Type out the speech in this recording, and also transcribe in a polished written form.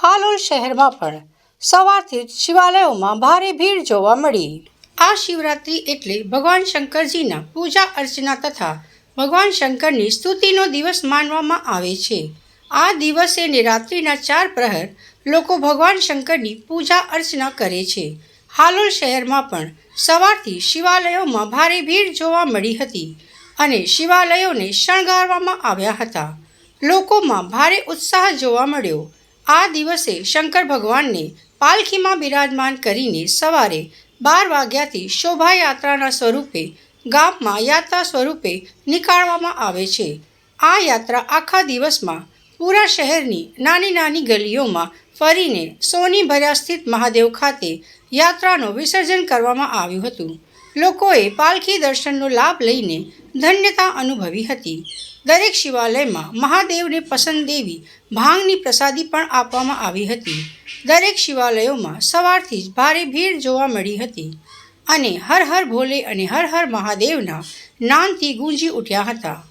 હાલોલ શહેરમાં પણ સવારથી જ શિવાલયોમાં ભારે ભીડ જોવા મળી। આ શિવરાત્રિ એટલે ભગવાન શંકરજીના પૂજા અર્ચના તથા ભગવાન શંકરની સ્તુતિનો દિવસ માનવામાં આવે છે। આ દિવસે ને રાત્રિના 4 પ્રહર લોકો ભગવાન શંકરની પૂજા અર્ચના કરે છે। હાલોલ શહેરમાં પણ સવારથી શિવાલયોમાં ભારે ભીડ જોવા મળી હતી અને શિવાલયોને શણગારવામાં આવ્યા હતા। લોકોમાં ભારે ઉત્સાહ જોવા મળ્યો। આ દિવસે શંકર ભગવાનને પાલખીમાં બિરાજમાન કરીને સવારે 12 વાગ્યાથી શોભાયાત્રાના સ્વરૂપે ગામમાં યાત્રા સ્વરૂપે નીકાળવામાં આવે છે। આ યાત્રા આખા દિવસમાં પૂરા શહેરની નાની નાની ગલીઓમાં ફરીને સોની ભર્યા સ્થિત મહાદેવ ખાતે યાત્રાનું વિસર્જન કરવામાં આવ્યું હતું। લોકોએ પાલખી દર્શનનો લાભ લઈને ધન્યતા અનુભવી હતી। દરેક શિવાલયમાં મહાદેવને પસંદ એવી ભાંગની પ્રસાદી પણ આપવામાં આવી હતી। દરેક શિવાલયોમાં સવારથી જ ભારે ભીડ જોવા મળી હતી અને હર હર ભોલે અને હર હર મહાદેવના નામથી ગુંજી ઉઠ્યા હતા।